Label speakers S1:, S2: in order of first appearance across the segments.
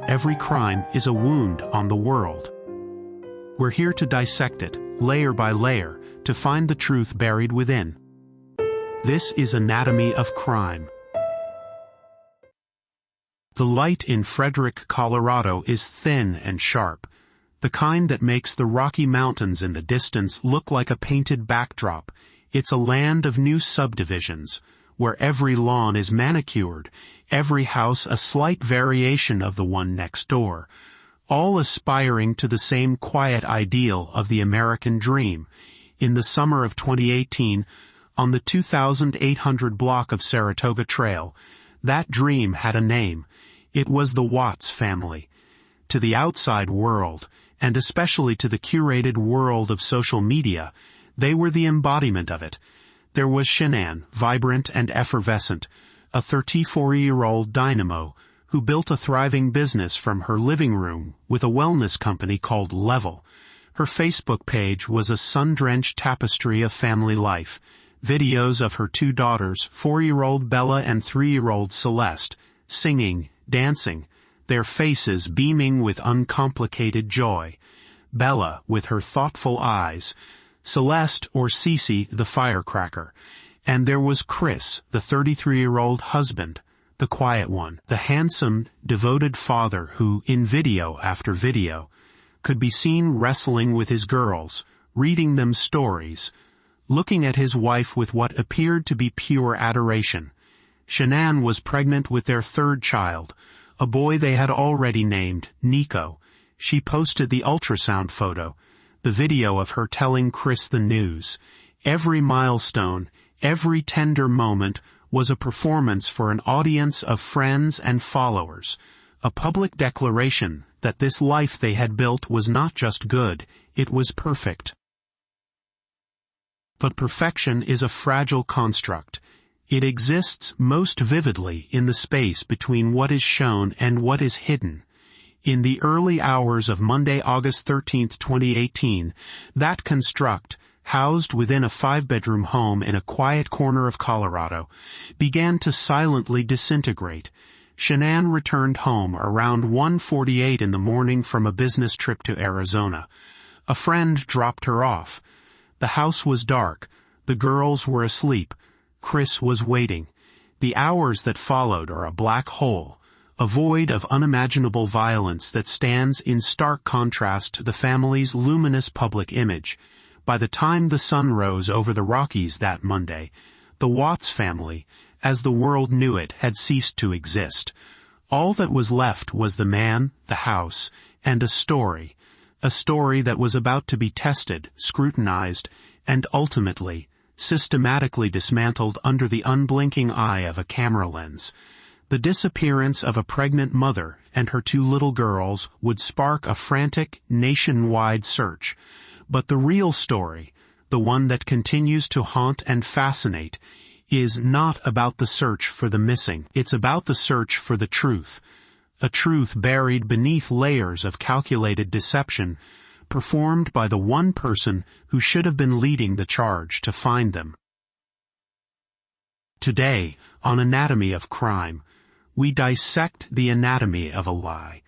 S1: every crime is a wound on the world. We're here to dissect it, layer by layer, to find the truth buried within. This is Anatomy of Crime. The light in Frederick, Colorado is thin and sharp, the kind that makes the Rocky Mountains in the distance look like a painted backdrop. It's a land of new subdivisions, where every lawn is manicured, every house a slight variation of the one next door, all aspiring to the same quiet ideal of the American dream. In the summer of 2018, on the 2,800 block of Saratoga Trail, that dream had a name. It was the Watts family. To the outside world, and especially to the curated world of social media, they were the embodiment of it. There was Shanann, vibrant and effervescent, a 34-year-old dynamo who built a thriving business from her living room with a wellness company called Level. Her Facebook page was a sun-drenched tapestry of family life, videos of her two daughters, 4-year-old Bella and 3-year-old Celeste, singing, dancing, their faces beaming with uncomplicated joy. Bella with her thoughtful eyes, Celeste or Cece the firecracker, and there was Chris, the 33-year-old husband, the quiet one, the handsome, devoted father who, in video after video, could be seen wrestling with his girls, reading them stories, looking at his wife with what appeared to be pure adoration. Shanann was pregnant with their third child, a boy they had already named Nico. She posted the ultrasound photo, the video of her telling Chris the news. Every milestone, every tender moment was a performance for an audience of friends and followers, a public declaration that this life they had built was not just good, it was perfect. But perfection is a fragile construct. It exists most vividly in the space between what is shown and what is hidden. In the early hours of Monday, August 13, 2018, that construct, housed within a 5-bedroom home in a quiet corner of Colorado, began to silently disintegrate. Shanann returned home around 1:48 in the morning from a business trip to Arizona. A friend dropped her off. The house was dark. The girls were asleep. Chris was waiting. The hours that followed are a black hole, a void of unimaginable violence that stands in stark contrast to the family's luminous public image. By the time the sun rose over the Rockies that Monday, the Watts family, as the world knew it, had ceased to exist. All that was left was the man, the house, and a story that was about to be tested, scrutinized, and ultimately, systematically dismantled under the unblinking eye of a camera lens. The disappearance of a pregnant mother and her 2 little girls would spark a frantic, nationwide search. But the real story, the one that continues to haunt and fascinate, is not about the search for the missing. It's about the search for the truth. A truth buried beneath layers of calculated deception, performed by the one person who should have been leading the charge to find them. Today, on Anatomy of Crime, we dissect the anatomy of a lie.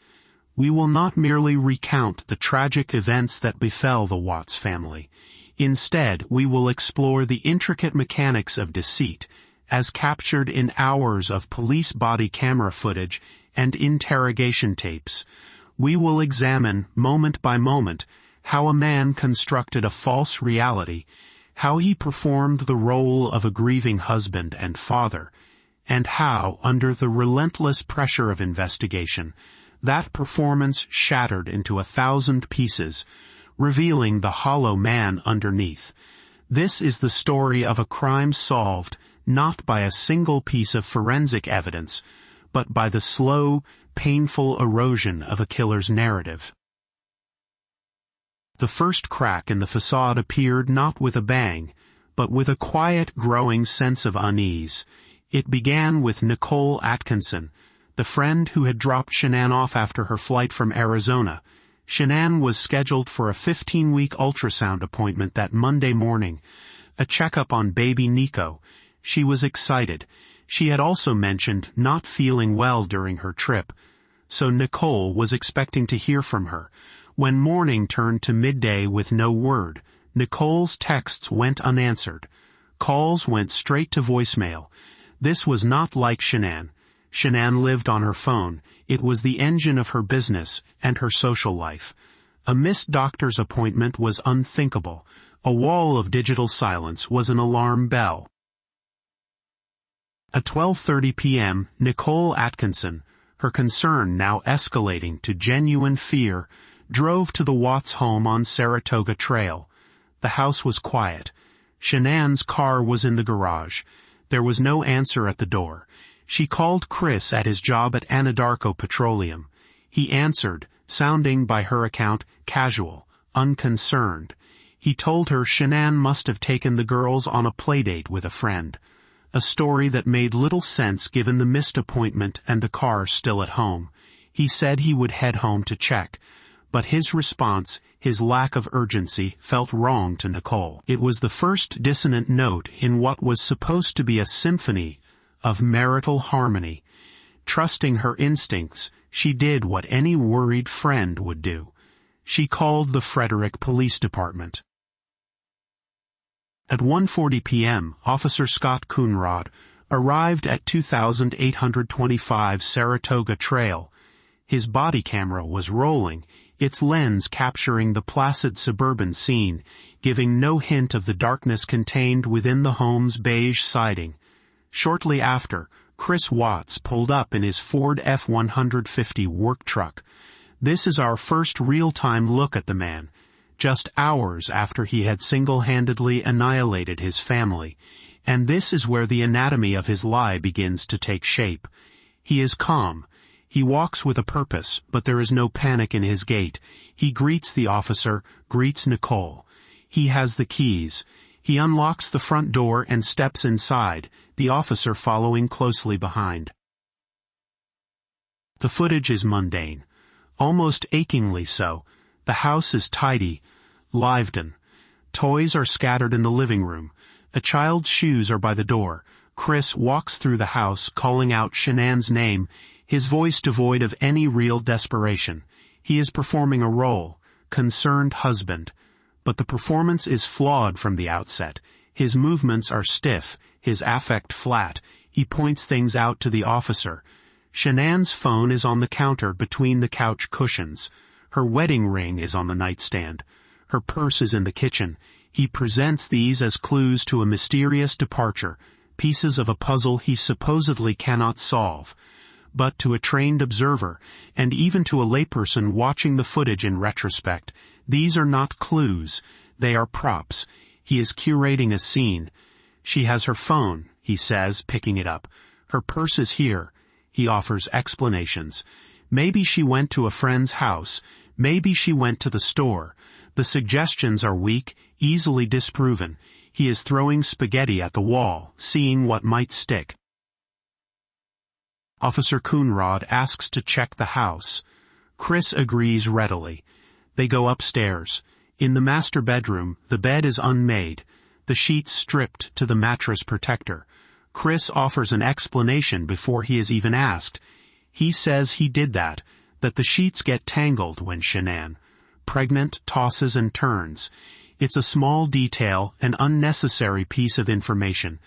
S1: We will not merely recount the tragic events that befell the Watts family. Instead, we will explore the intricate mechanics of deceit, as captured in hours of police body camera footage and interrogation tapes. We will examine, moment by moment, how a man constructed a false reality, how he performed the role of a grieving husband and father, and how, under the relentless pressure of investigation, that performance shattered into 1,000 pieces, revealing the hollow man underneath. This is the story of a crime solved not by a single piece of forensic evidence, but by the slow, painful erosion of a killer's narrative. The first crack in the façade appeared not with a bang, but with a quiet, growing sense of unease. It began with Nicole Atkinson, the friend who had dropped Shanann off after her flight from Arizona. Shanann was scheduled for a 15-week ultrasound appointment that Monday morning, a checkup on baby Nico. She was excited. She had also mentioned not feeling well during her trip, so Nicole was expecting to hear from her. When morning turned to midday with no word, Nicole's texts went unanswered. Calls went straight to voicemail. This was not like Shanann. Shanann lived on her phone. It was the engine of her business and her social life. A missed doctor's appointment was unthinkable. A wall of digital silence was an alarm bell. At 12:30 p.m., Nicole Atkinson, her concern now escalating to genuine fear, drove to the Watts home on Saratoga Trail. The house was quiet. Shanann's car was in the garage. There was no answer at the door. She called Chris at his job at Anadarko Petroleum. He answered, sounding, by her account, casual, unconcerned. He told her Shanann must have taken the girls on a playdate with a friend. A story that made little sense given the missed appointment and the car still at home. He said he would head home to check. But his response, his lack of urgency, felt wrong to Nicole. It was the first dissonant note in what was supposed to be a symphony of marital harmony. Trusting her instincts, she did what any worried friend would do. She called the Frederick Police Department. At 1:40 p.m., Officer Scott Coonrod arrived at 2825 Saratoga Trail. His body camera was rolling, its lens capturing the placid suburban scene, giving no hint of the darkness contained within the home's beige siding. Shortly after, Chris Watts pulled up in his Ford F-150 work truck. This is our first real-time look at the man, just hours after he had single-handedly annihilated his family, and this is where the anatomy of his lie begins to take shape. He is calm. He walks with a purpose, but there is no panic in his gait. He greets the officer, greets Nicole. He has the keys. He unlocks the front door and steps inside, the officer following closely behind. The footage is mundane, almost achingly so. The house is tidy, lived-in. Toys are scattered in the living room. A child's shoes are by the door. Chris walks through the house, calling out Shanann's name, his voice devoid of any real desperation. He is performing a role, concerned husband. But the performance is flawed from the outset. His movements are stiff, his affect flat. He points things out to the officer. Shanann's phone is on the counter between the couch cushions. Her wedding ring is on the nightstand. Her purse is in the kitchen. He presents these as clues to a mysterious departure, pieces of a puzzle he supposedly cannot solve. But to a trained observer, and even to a layperson watching the footage in retrospect, these are not clues. They are props. He is curating a scene. She has her phone, he says, picking it up. Her purse is here. He offers explanations. Maybe she went to a friend's house. Maybe she went to the store. The suggestions are weak, easily disproven. He is throwing spaghetti at the wall, seeing what might stick. Officer Coonrod asks to check the house. Chris agrees readily. They go upstairs. In the master bedroom, the bed is unmade, the sheets stripped to the mattress protector. Chris offers an explanation before he is even asked. He says he did that the sheets get tangled when Shanann, pregnant, tosses and turns. It's a small detail, an unnecessary piece of information,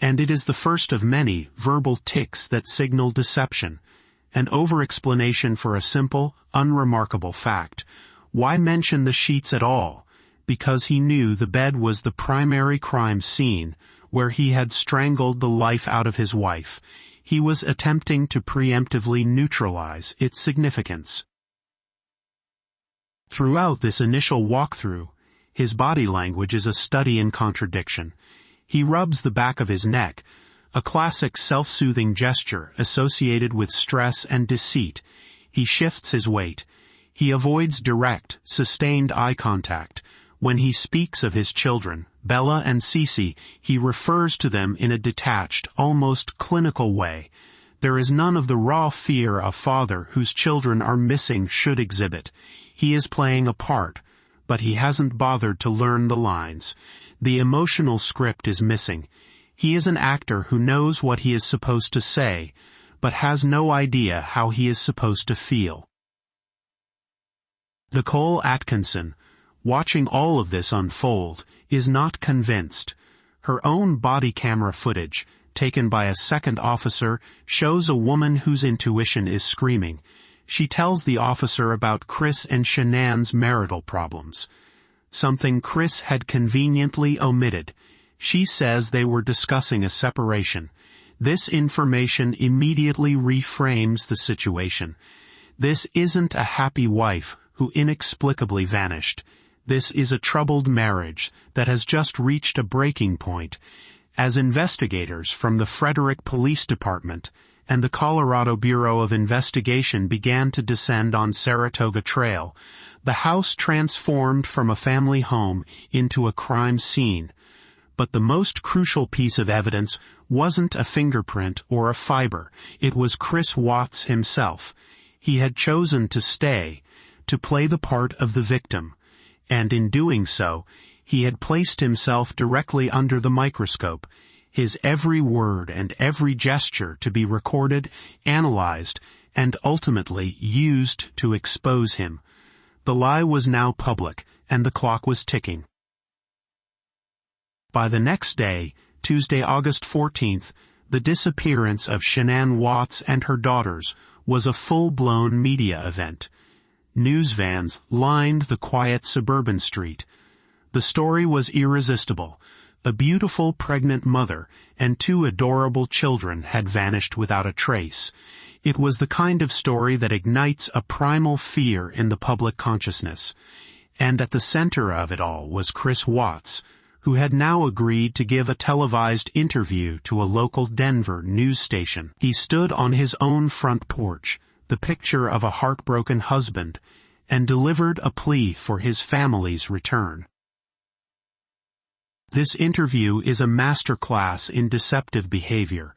S1: and it is the first of many verbal tics that signal deception, an over-explanation for a simple, unremarkable fact. Why mention the sheets at all? Because he knew the bed was the primary crime scene, where he had strangled the life out of his wife. He was attempting to preemptively neutralize its significance. Throughout this initial walkthrough, his body language is a study in contradiction. He rubs the back of his neck, a classic self-soothing gesture associated with stress and deceit. He shifts his weight. He avoids direct, sustained eye contact. When he speaks of his children, Bella and Cece, he refers to them in a detached, almost clinical way. There is none of the raw fear a father whose children are missing should exhibit. He is playing a part, but he hasn't bothered to learn the lines. The emotional script is missing. He is an actor who knows what he is supposed to say, but has no idea how he is supposed to feel. Nicole Atkinson, watching all of this unfold, is not convinced. Her own body camera footage, taken by a second officer, shows a woman whose intuition is screaming. She tells the officer about Chris and Shanann's marital problems. Something Chris had conveniently omitted. She says they were discussing a separation. This information immediately reframes the situation. This isn't a happy wife who inexplicably vanished. This is a troubled marriage that has just reached a breaking point. As investigators from the Frederick Police Department and the Colorado Bureau of Investigation began to descend on Saratoga Trail, the house transformed from a family home into a crime scene. But the most crucial piece of evidence wasn't a fingerprint or a fiber. It was Chris Watts himself. He had chosen to stay, to play the part of the victim. And in doing so, he had placed himself directly under the microscope, his every word and every gesture to be recorded, analyzed, and ultimately used to expose him. The lie was now public, and the clock was ticking. By the next day, Tuesday, August 14th, the disappearance of Shanann Watts and her daughters was a full-blown media event. News vans lined the quiet suburban street. The story was irresistible. A beautiful pregnant mother and two adorable children had vanished without a trace. It was the kind of story that ignites a primal fear in the public consciousness. And at the center of it all was Chris Watts, who had now agreed to give a televised interview to a local Denver news station. He stood on his own front porch, the picture of a heartbroken husband, and delivered a plea for his family's return. This interview is a masterclass in deceptive behavior,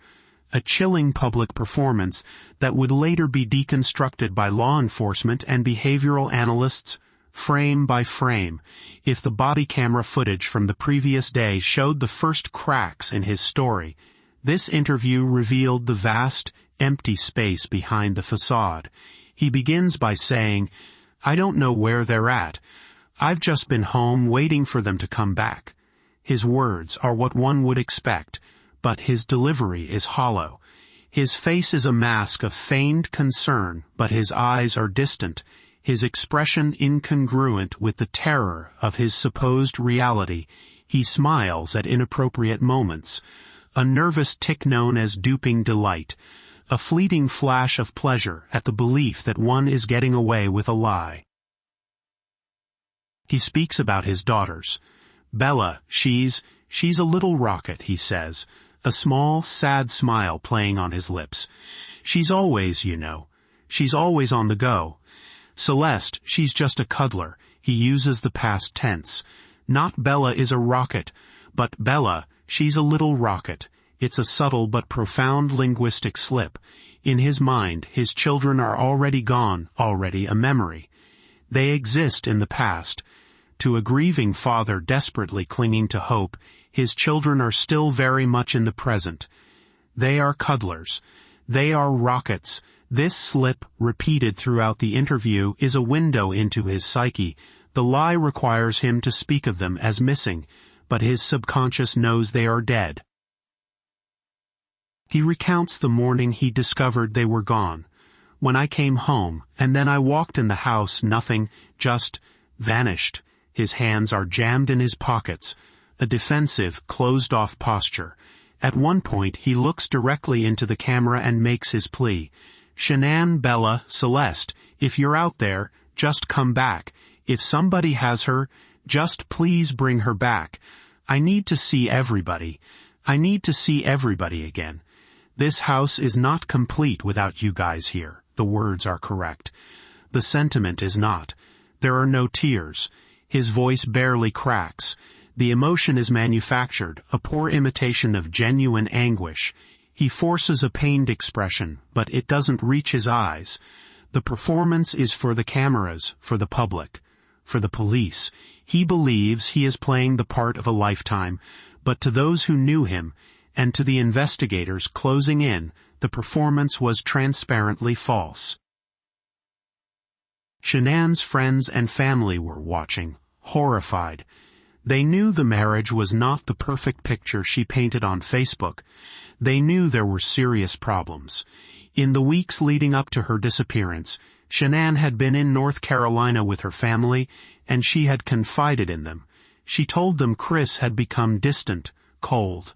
S1: a chilling public performance that would later be deconstructed by law enforcement and behavioral analysts frame by frame. If the body camera footage from the previous day showed the first cracks in his story, this interview revealed the vast, empty space behind the façade. He begins by saying, "I don't know where they're at. I've just been home waiting for them to come back." His words are what one would expect, but his delivery is hollow. His face is a mask of feigned concern, but his eyes are distant, his expression incongruent with the terror of his supposed reality. He smiles at inappropriate moments, a nervous tic known as duping delight, a fleeting flash of pleasure at the belief that one is getting away with a lie. He speaks about his daughters. "Bella, she's a little rocket," he says, a small, sad smile playing on his lips. "She's always, she's always on the go. Celeste, she's just a cuddler." He uses the past tense. Not Bella is a rocket, but Bella, she's a little rocket. It's a subtle but profound linguistic slip. In his mind, his children are already gone, already a memory. They exist in the past. To a grieving father desperately clinging to hope, his children are still very much in the present. They are cuddlers. They are rockets. This slip, repeated throughout the interview, is a window into his psyche. The lie requires him to speak of them as missing, but his subconscious knows they are dead. He recounts the morning he discovered they were gone. "When I came home, and then I walked in the house, nothing, just vanished." His hands are jammed in his pockets, a defensive, closed-off posture. At one point, he looks directly into the camera and makes his plea. "Shanann, Bella, Celeste, if you're out there, just come back. If somebody has her, just please bring her back. I need to see everybody. I need to see everybody again. This house is not complete without you guys here." The words are correct. The sentiment is not. There are no tears. His voice barely cracks. The emotion is manufactured, a poor imitation of genuine anguish. He forces a pained expression, but it doesn't reach his eyes. The performance is for the cameras, for the public, for the police. He believes he is playing the part of a lifetime, but to those who knew him, and to the investigators closing in, the performance was transparently false. Shanann's friends and family were watching, horrified. They knew the marriage was not the perfect picture she painted on Facebook. They knew there were serious problems. In the weeks leading up to her disappearance, Shanann had been in North Carolina with her family, and she had confided in them. She told them Chris had become distant, cold,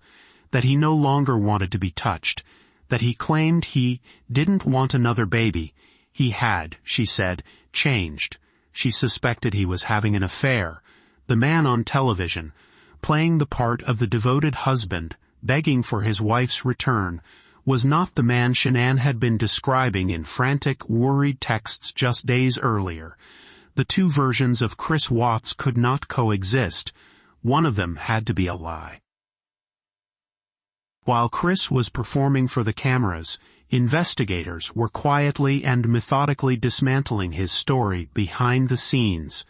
S1: that he no longer wanted to be touched, that he claimed he didn't want another baby. He had, she said, changed. She suspected he was having an affair. The man on television, playing the part of the devoted husband, begging for his wife's return, was not the man Shanann had been describing in frantic, worried texts just days earlier. The two versions of Chris Watts could not coexist. One of them had to be a lie. While Chris was performing for the cameras, investigators were quietly and methodically dismantling his story behind the scenes.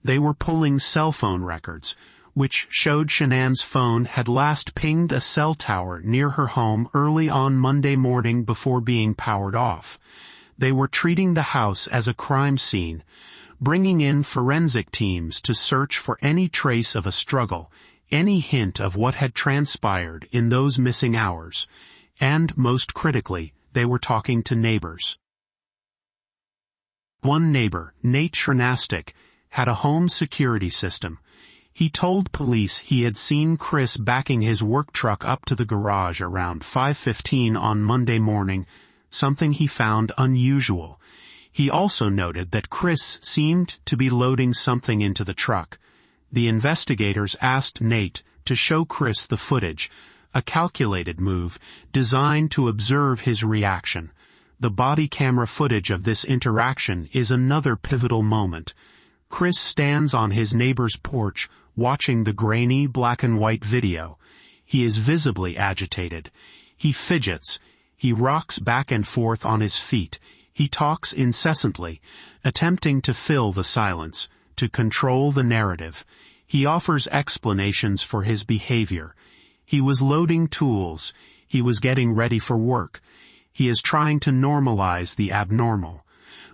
S1: They were pulling cell phone records, which showed Shanann's phone had last pinged a cell tower near her home early on Monday morning before being powered off. They were treating the house as a crime scene, bringing in forensic teams to search for any trace of a struggle, any hint of what had transpired in those missing hours. And, most critically, they were talking to neighbors. One neighbor, Nate Chernastik, had a home security system. He told police he had seen Chris backing his work truck up to the garage around 5:15 on Monday morning, something he found unusual. He also noted that Chris seemed to be loading something into the truck. The investigators asked Nate to show Chris the footage, a calculated move designed to observe his reaction. The body camera footage of this interaction is another pivotal moment. Chris stands on his neighbor's porch watching the grainy black and white video. He is visibly agitated. He fidgets. He rocks back and forth on his feet. He talks incessantly, attempting to fill the silence, to control the narrative. He offers explanations for his behavior. He was loading tools. He was getting ready for work. He is trying to normalize the abnormal.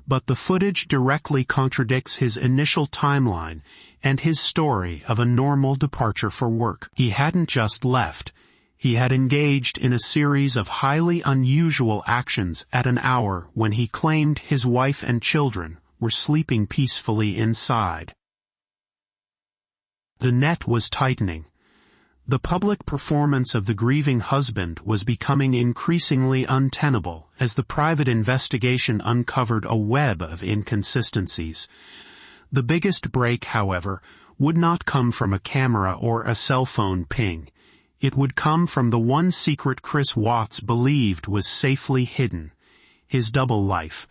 S1: But the footage directly contradicts his initial timeline and his story of a normal departure for work. He hadn't just left. He had engaged in a series of highly unusual actions at an hour when he claimed his wife and children were sleeping peacefully inside. The net was tightening. The public performance of the grieving husband was becoming increasingly untenable as the private investigation uncovered a web of inconsistencies. The biggest break, however, would not come from a camera or a cell phone ping. It would come from the one secret Chris Watts believed was safely hidden: his double life.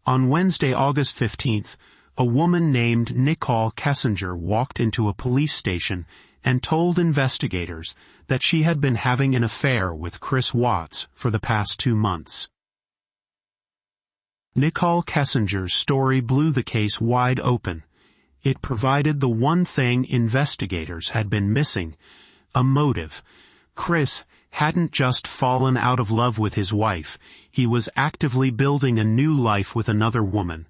S1: On Wednesday, August 15th, a woman named Nicole Kessinger walked into a police station and told investigators that she had been having an affair with Chris Watts for the past 2 months. Nicole Kessinger's story blew the case wide open. It provided the one thing investigators had been missing: a motive. Chris hadn't just fallen out of love with his wife. He was actively building a new life with another woman.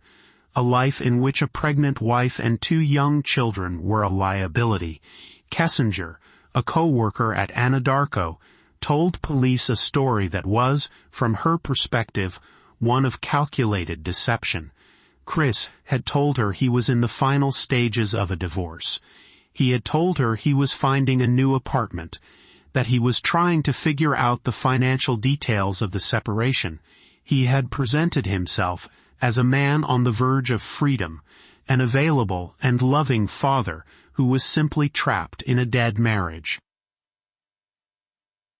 S1: A life in which a pregnant wife and 2 young children were a liability. Kessinger, a co-worker at Anadarko, told police a story that was, from her perspective, one of calculated deception. Chris had told her he was in the final stages of a divorce. He had told her he was finding a new apartment, that he was trying to figure out the financial details of the separation. He had presented himself as a man on the verge of freedom, an available and loving father who was simply trapped in a dead marriage.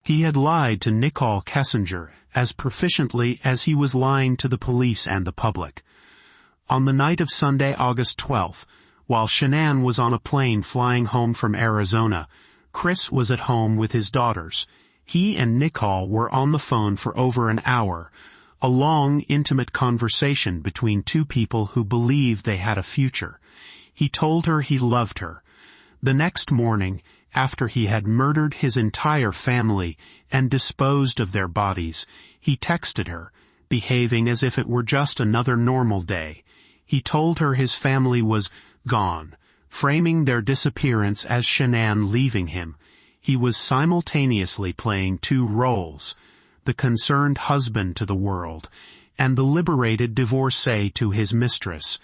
S1: He had lied to Nicole Kessinger as proficiently as he was lying to the police and the public. On the night of Sunday, August 12th, while Shanann was on a plane flying home from Arizona, Chris was at home with his daughters. He and Nicole were on the phone for over an hour, a long, intimate conversation between 2 people who believed they had a future. He told her he loved her. The next morning, after he had murdered his entire family and disposed of their bodies, he texted her, behaving as if it were just another normal day. He told her his family was gone, framing their disappearance as Shanann leaving him. He was simultaneously playing two roles, the concerned husband to the world, and the liberated divorcee to his mistress.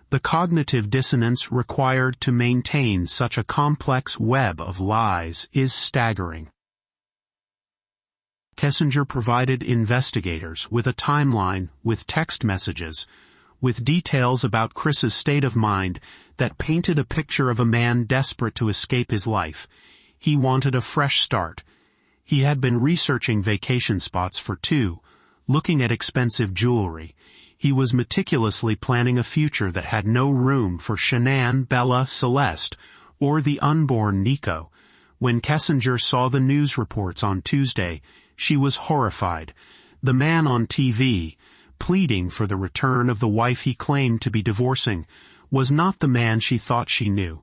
S1: The cognitive dissonance required to maintain such a complex web of lies is staggering. Kessinger provided investigators with a timeline with text messages, with details about Chris's state of mind that painted a picture of a man desperate to escape his life. He wanted a fresh start. He had been researching vacation spots for two, looking at expensive jewelry. He was meticulously planning a future that had no room for Shanann, Bella, Celeste, or the unborn Nico. When Kessinger saw the news reports on Tuesday, she was horrified. The man on TV, pleading for the return of the wife he claimed to be divorcing, was not the man she thought she knew.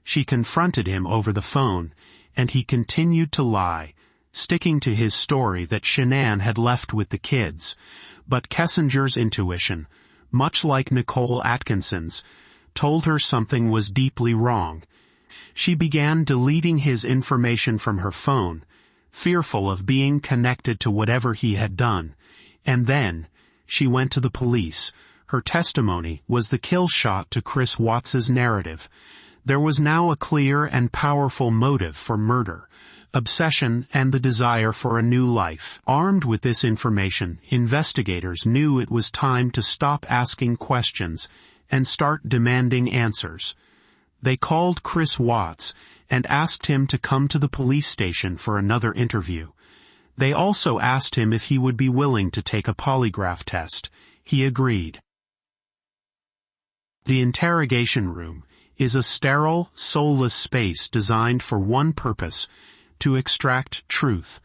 S1: She confronted him over the phone, and he continued to lie, sticking to his story that Shanann had left with the kids. But Kessinger's intuition, much like Nicole Atkinson's, told her something was deeply wrong. She began deleting his information from her phone, fearful of being connected to whatever he had done. And then, she went to the police. Her testimony was the kill shot to Chris Watts's narrative. There was now a clear and powerful motive for murder, obsession, and the desire for a new life. Armed with this information, investigators knew it was time to stop asking questions and start demanding answers. They called Chris Watts and asked him to come to the police station for another interview. They also asked him if he would be willing to take a polygraph test. He agreed. The interrogation room is a sterile, soulless space designed for one purpose: to extract truth.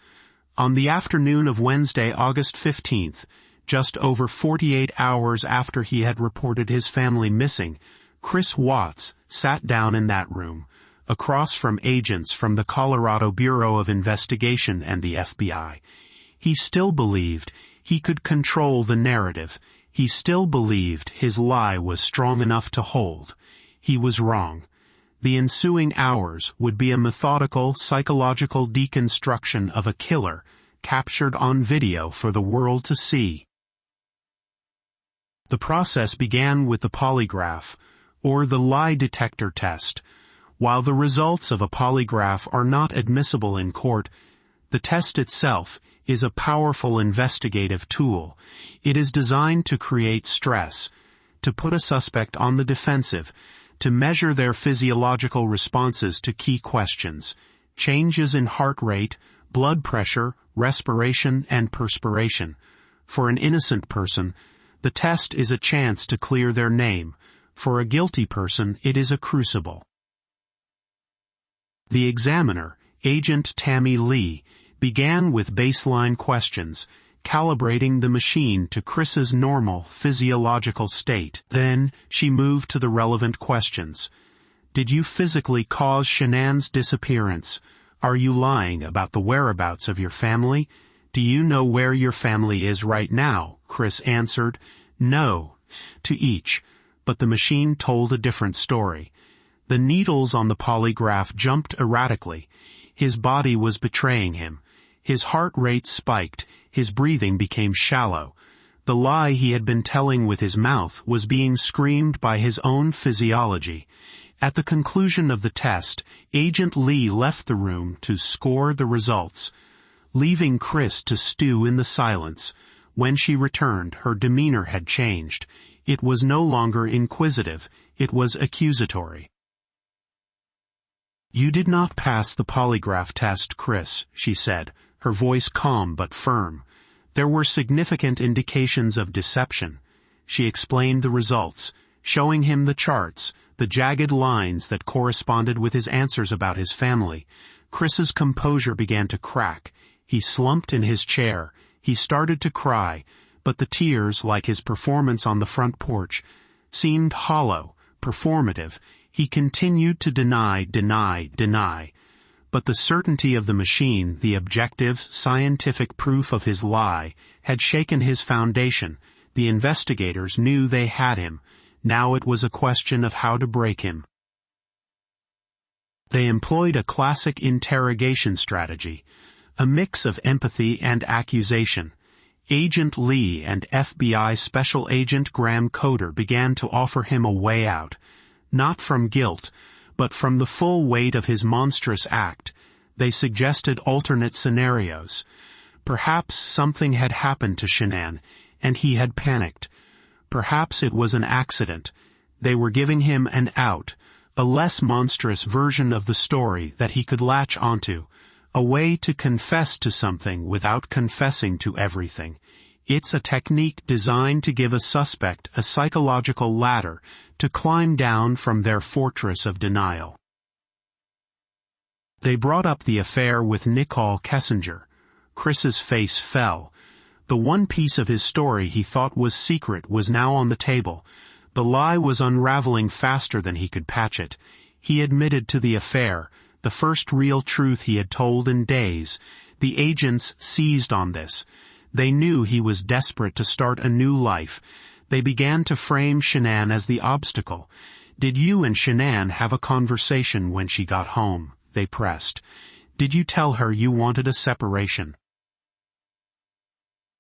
S1: On the afternoon of Wednesday, August 15th, just over 48 hours after he had reported his family missing, Chris Watts sat down in that room, across from agents from the Colorado Bureau of Investigation and the FBI. He still believed he could control the narrative. He still believed his lie was strong enough to hold. He was wrong. The ensuing hours would be a methodical, psychological deconstruction of a killer, captured on video for the world to see. The process began with the polygraph, or the lie detector test. While the results of a polygraph are not admissible in court, the test itself is a powerful investigative tool. It is designed to create stress, to put a suspect on the defensive, to measure their physiological responses to key questions, changes in heart rate, blood pressure, respiration, and perspiration. For an innocent person, the test is a chance to clear their name. For a guilty person, it is a crucible. The examiner, Agent Tammy Lee, began with baseline questions, calibrating the machine to Chris's normal physiological state. Then, she moved to the relevant questions. Did you physically cause Shanann's disappearance? Are you lying about the whereabouts of your family? Do you know where your family is right now? Chris answered, no, to each, but the machine told a different story. The needles on the polygraph jumped erratically. His body was betraying him. His heart rate spiked. His breathing became shallow. The lie he had been telling with his mouth was being screamed by his own physiology. At the conclusion of the test, Agent Lee left the room to score the results, leaving Chris to stew in the silence. When she returned, her demeanor had changed. It was no longer inquisitive. It was accusatory. You did not pass the polygraph test, Chris, she said, her voice calm but firm. There were significant indications of deception. She explained the results, showing him the charts, the jagged lines that corresponded with his answers about his family. Chris's composure began to crack. He slumped in his chair. He started to cry, but the tears, like his performance on the front porch, seemed hollow, performative. He continued to deny. But the certainty of the machine, the objective, scientific proof of his lie, had shaken his foundation. The investigators knew they had him. Now it was a question of how to break him. They employed a classic interrogation strategy, a mix of empathy and accusation. Agent Lee and FBI Special Agent Graham Coder began to offer him a way out, not from guilt, but from the full weight of his monstrous act. They suggested alternate scenarios. Perhaps something had happened to Shanann, and he had panicked. Perhaps it was an accident. They were giving him an out, a less monstrous version of the story that he could latch onto, a way to confess to something without confessing to everything. It's a technique designed to give a suspect a psychological ladder to climb down from their fortress of denial. They brought up the affair with Nicole Kessinger. Chris's face fell. The one piece of his story he thought was secret was now on the table. The lie was unraveling faster than he could patch it. He admitted to the affair, the first real truth he had told in days. The agents seized on this. They knew he was desperate to start a new life. They began to frame Shanann as the obstacle. "Did you and Shanann have a conversation when she got home?" they pressed. "Did you tell her you wanted a separation?"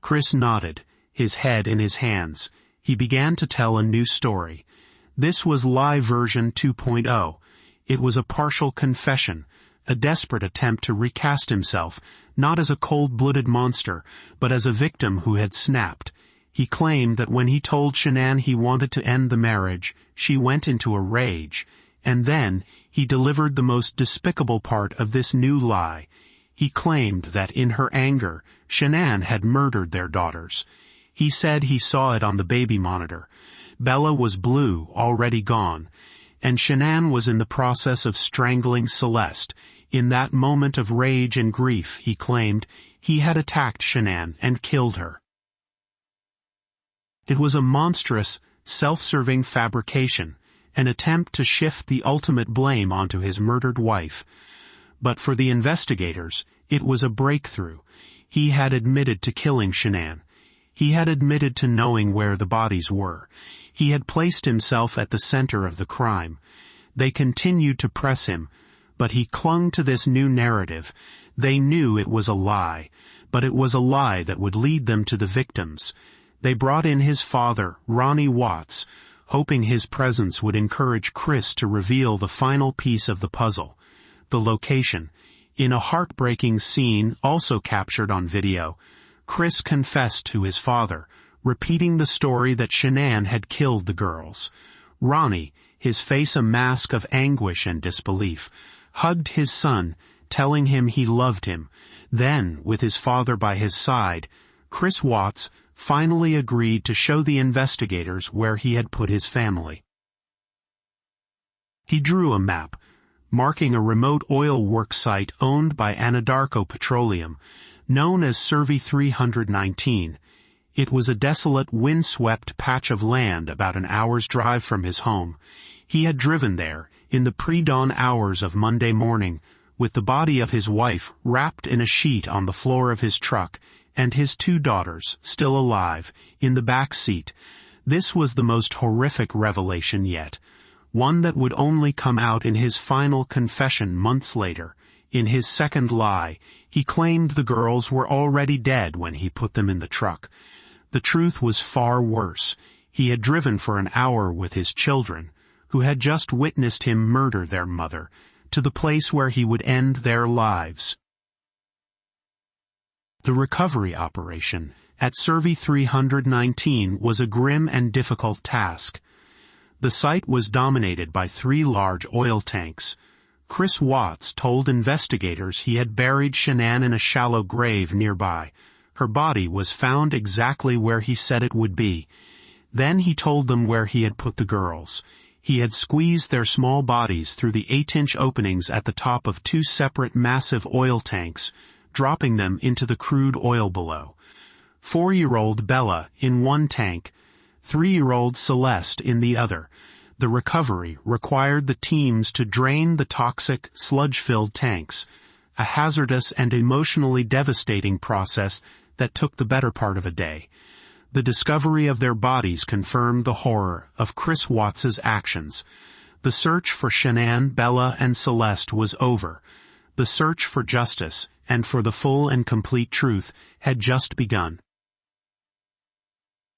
S1: Chris nodded, his head in his hands. He began to tell a new story. This was lie version 2.0. It was a partial confession, a desperate attempt to recast himself, not as a cold-blooded monster, but as a victim who had snapped. He claimed that when he told Shanann he wanted to end the marriage, she went into a rage. And then, he delivered the most despicable part of this new lie. He claimed that in her anger, Shanann had murdered their daughters. He said he saw it on the baby monitor. Bella was blue, already gone, and Shanann was in the process of strangling Celeste. In that moment of rage and grief, he claimed, he had attacked Shanann and killed her. It was a monstrous, self-serving fabrication, an attempt to shift the ultimate blame onto his murdered wife. But for the investigators, it was a breakthrough. He had admitted to killing Shanann. He had admitted to knowing where the bodies were. He had placed himself at the center of the crime. They continued to press him, but he clung to this new narrative. They knew it was a lie, but it was a lie that would lead them to the victims. They brought in his father, Ronnie Watts, hoping his presence would encourage Chris to reveal the final piece of the puzzle, the location. In a heartbreaking scene also captured on video, Chris confessed to his father, repeating the story that Shanann had killed the girls. Ronnie, his face a mask of anguish and disbelief, hugged his son, telling him he loved him. Then, with his father by his side, Chris Watts finally agreed to show the investigators where he had put his family. He drew a map, marking a remote oil work site owned by Anadarko Petroleum, known as Survey 319. It was a desolate, wind-swept patch of land about an hour's drive from his home. He had driven there, in the pre-dawn hours of Monday morning, with the body of his wife wrapped in a sheet on the floor of his truck, and his 2 daughters, still alive, in the back seat. This was the most horrific revelation yet, one that would only come out in his final confession months later. In his second lie, he claimed the girls were already dead when he put them in the truck. The truth was far worse. He had driven for an hour with his children, who had just witnessed him murder their mother, to the place where he would end their lives. The recovery operation at Survey 319 was a grim and difficult task. The site was dominated by 3 large oil tanks. Chris Watts told investigators he had buried Shanann in a shallow grave nearby. Her body was found exactly where he said it would be. Then he told them where he had put the girls. He had squeezed their small bodies through the 8-inch openings at the top of 2 separate massive oil tanks, dropping them into the crude oil below. 4-year-old Bella in one tank, 3-year-old Celeste in the other. The recovery required the teams to drain the toxic, sludge-filled tanks, a hazardous and emotionally devastating process that took the better part of a day. The discovery of their bodies confirmed the horror of Chris Watts's actions. The search for Shanann, Bella, and Celeste was over. The search for justice, and for the full and complete truth, had just begun.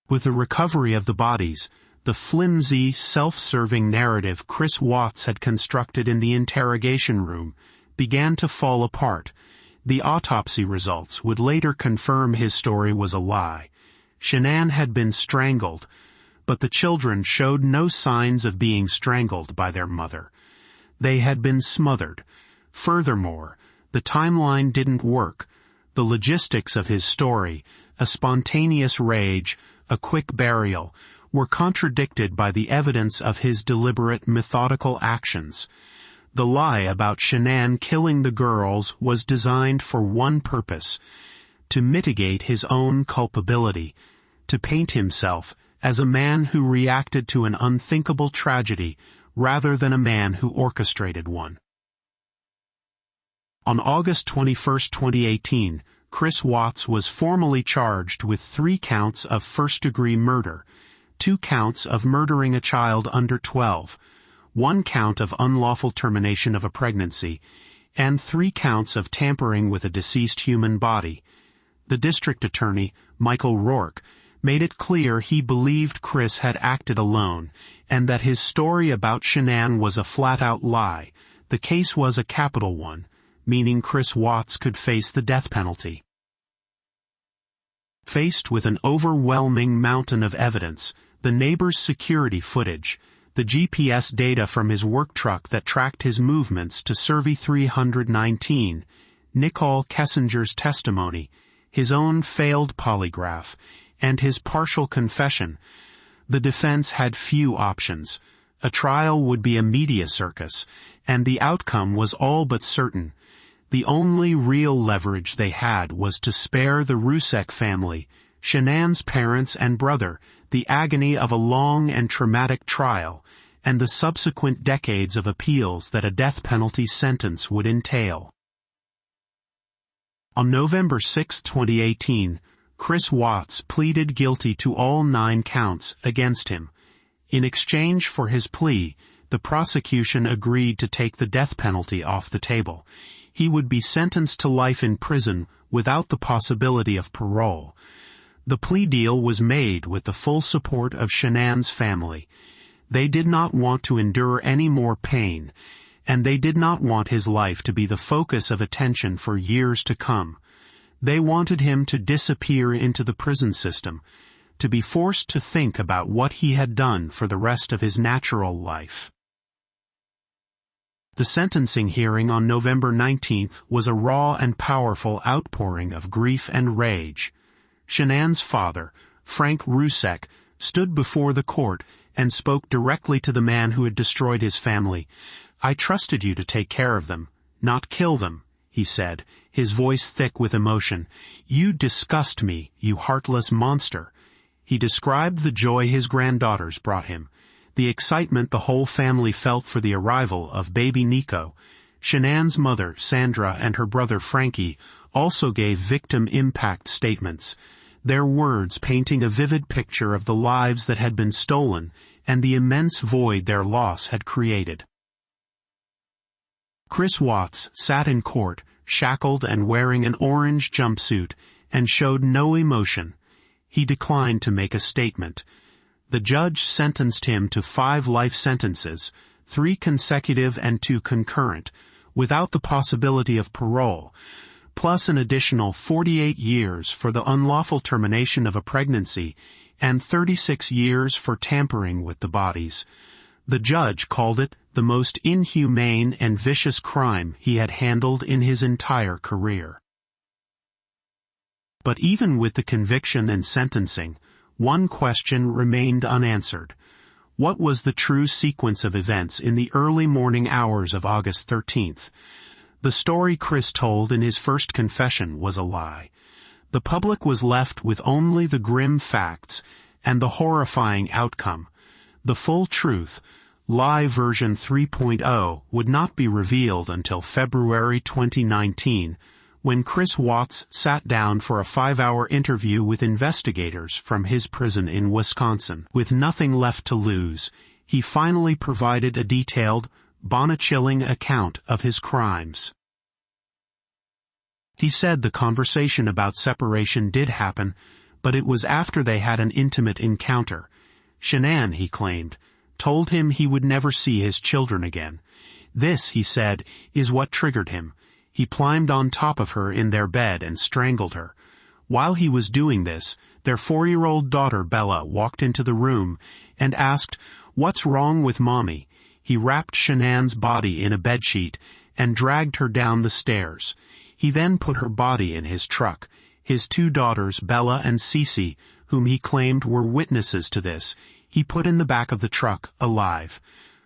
S1: With the recovery of the bodies, the flimsy, self-serving narrative Chris Watts had constructed in the interrogation room began to fall apart. The autopsy results would later confirm his story was a lie. Shanann had been strangled, but the children showed no signs of being strangled by their mother. They had been smothered. Furthermore, the timeline didn't work. The logistics of his story, a spontaneous rage, a quick burial, were contradicted by the evidence of his deliberate, methodical actions. The lie about Shanann killing the girls was designed for one purpose: to mitigate his own culpability, to paint himself as a man who reacted to an unthinkable tragedy rather than a man who orchestrated one. On August 21, 2018, Chris Watts was formally charged with 3 counts of first-degree murder, 2 counts of murdering a child under 12, 1 count of unlawful termination of a pregnancy, and 3 counts of tampering with a deceased human body. The district attorney, Michael Rourke, made it clear he believed Chris had acted alone, and that his story about Shanann was a flat-out lie. The case was a capital one, meaning Chris Watts could face the death penalty. Faced with an overwhelming mountain of evidence, the neighbor's security footage, the GPS data from his work truck that tracked his movements to Survey 319, Nicole Kessinger's testimony, his own failed polygraph, and his partial confession, the defense had few options. A trial would be a media circus, and the outcome was all but certain. The only real leverage they had was to spare the Rusek family, Shanann's parents and brother, the agony of a long and traumatic trial, and the subsequent decades of appeals that a death penalty sentence would entail. On November 6, 2018, Chris Watts pleaded guilty to all 9 counts against him. In exchange for his plea, the prosecution agreed to take the death penalty off the table. He would be sentenced to life in prison without the possibility of parole. The plea deal was made with the full support of Shanann's family. They did not want to endure any more pain, and they did not want his life to be the focus of attention for years to come. They wanted him to disappear into the prison system, to be forced to think about what he had done for the rest of his natural life. The sentencing hearing on November 19th was a raw and powerful outpouring of grief and rage. Shanann's father, Frank Rusek, stood before the court and spoke directly to the man who had destroyed his family. "I trusted you to take care of them, not kill them," he said, his voice thick with emotion. "You disgust me, you heartless monster." He described the joy his granddaughters brought him, the excitement the whole family felt for the arrival of baby Nico. Shanann's mother, Sandra, and her brother Frankie also gave victim impact statements, their words painting a vivid picture of the lives that had been stolen and the immense void their loss had created. Chris Watts sat in court, shackled and wearing an orange jumpsuit, and showed no emotion. He declined to make a statement. The judge sentenced him to 5 life sentences, 3 consecutive and 2 concurrent, without the possibility of parole, plus an additional 48 years for the unlawful termination of a pregnancy and 36 years for tampering with the bodies. The judge called it the most inhumane and vicious crime he had handled in his entire career. But even with the conviction and sentencing, one question remained unanswered. What was the true sequence of events in the early morning hours of August 13th? The story Chris told in his first confession was a lie. The public was left with only the grim facts and the horrifying outcome. The full truth, Lie version 3.0 would not be revealed until February 2019, when Chris Watts sat down for a 5-hour interview with investigators from his prison in Wisconsin. With nothing left to lose, he finally provided a detailed, bone-chilling account of his crimes. He said the conversation about separation did happen, but it was after they had an intimate encounter. Shanann, he claimed, told him he would never see his children again. This, he said, is what triggered him. He climbed on top of her in their bed and strangled her. While he was doing this, their 4-year-old daughter Bella walked into the room and asked, "What's wrong with Mommy?" He wrapped Shanann's body in a bedsheet and dragged her down the stairs. He then put her body in his truck. His 2 daughters, Bella and Cece, whom he claimed were witnesses to this, he put in the back of the truck, alive.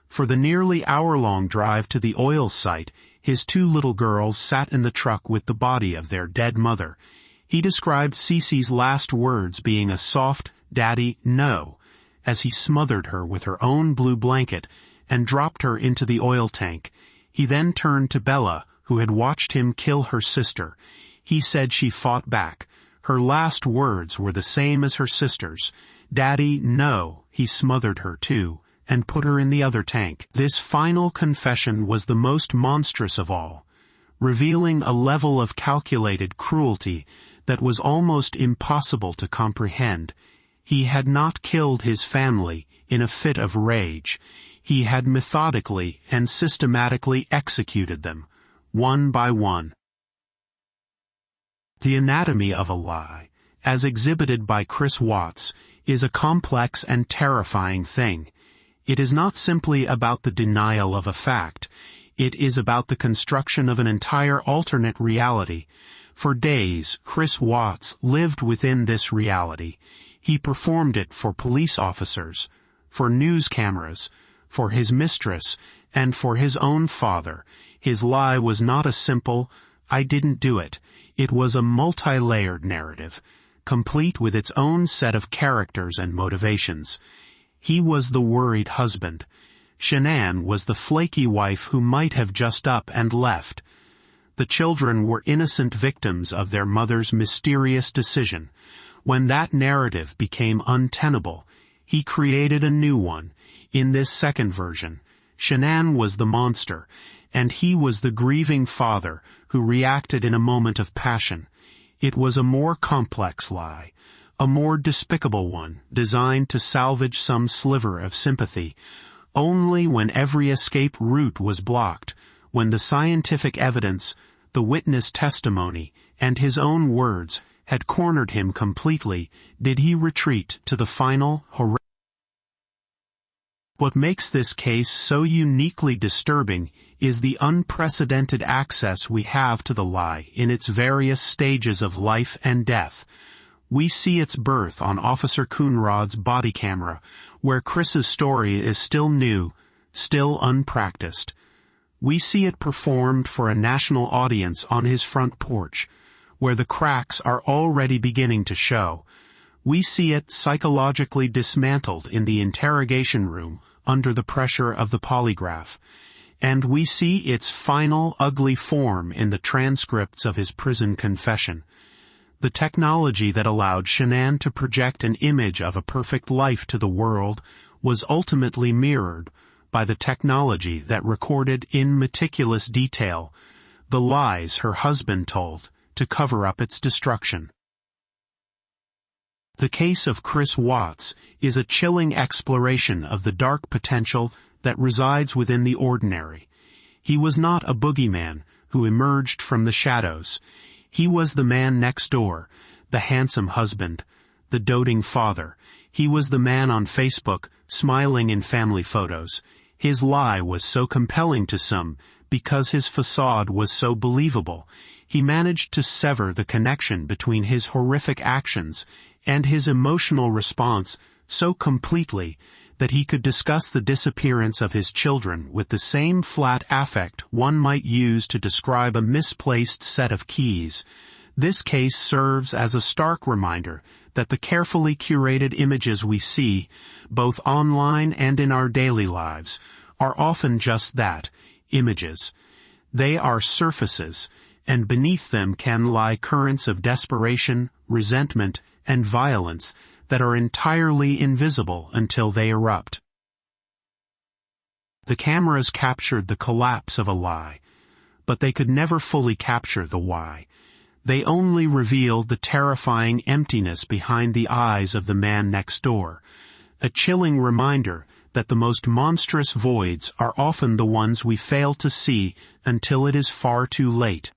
S1: For the nearly hour-long drive to the oil site, his 2 little girls sat in the truck with the body of their dead mother. He described Cece's last words being a soft, "Daddy, no," as he smothered her with her own blue blanket and dropped her into the oil tank. He then turned to Bella, who had watched him kill her sister. He said she fought back. Her last words were the same as her sister's. "Daddy, no." He smothered her too, and put her in the other tank. This final confession was the most monstrous of all, revealing a level of calculated cruelty that was almost impossible to comprehend. He had not killed his family in a fit of rage. He had methodically and systematically executed them, one by one. The anatomy of a lie, as exhibited by Chris Watts, is a complex and terrifying thing. It is not simply about the denial of a fact. It is about the construction of an entire alternate reality. For days, Chris Watts lived within this reality. He performed it for police officers, for news cameras, for his mistress, and for his own father. His lie was not a simple, "I didn't do it." It was a multi-layered narrative, complete with its own set of characters and motivations. He was the worried husband. Shanann was the flaky wife who might have just up and left. The children were innocent victims of their mother's mysterious decision. When that narrative became untenable, he created a new one. In this second version, Shanann was the monster, and he was the grieving father who reacted in a moment of passion. It was a more complex lie, a more despicable one, designed to salvage some sliver of sympathy. Only when every escape route was blocked, when the scientific evidence, the witness testimony, and his own words had cornered him completely, did he retreat to the final horror. What makes this case so uniquely disturbing is the unprecedented access we have to the lie in its various stages of life and death. We see its birth on Officer Coonrod's body camera, where Chris's story is still new, still unpracticed. We see it performed for a national audience on his front porch, where the cracks are already beginning to show. We see it psychologically dismantled in the interrogation room under the pressure of the polygraph. And we see its final ugly form in the transcripts of his prison confession. The technology that allowed Shanann to project an image of a perfect life to the world was ultimately mirrored by the technology that recorded in meticulous detail the lies her husband told to cover up its destruction. The case of Chris Watts is a chilling exploration of the dark potential that resides within the ordinary. He was not a boogeyman who emerged from the shadows. He was the man next door, the handsome husband, the doting father. He was the man on Facebook, smiling in family photos. His lie was so compelling to some because his façade was so believable. He managed to sever the connection between his horrific actions and his emotional response so completely that he could discuss the disappearance of his children with the same flat affect one might use to describe a misplaced set of keys. This case serves as a stark reminder that the carefully curated images we see, both online and in our daily lives, are often just that, images. They are surfaces, and beneath them can lie currents of desperation, resentment, and violence that are entirely invisible until they erupt. The cameras captured the collapse of a lie, but they could never fully capture the why. They only revealed the terrifying emptiness behind the eyes of the man next door, a chilling reminder that the most monstrous voids are often the ones we fail to see until it is far too late.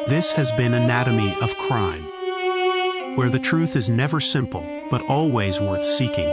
S1: This has been Anatomy of Crime, where the truth is never simple, but always worth seeking.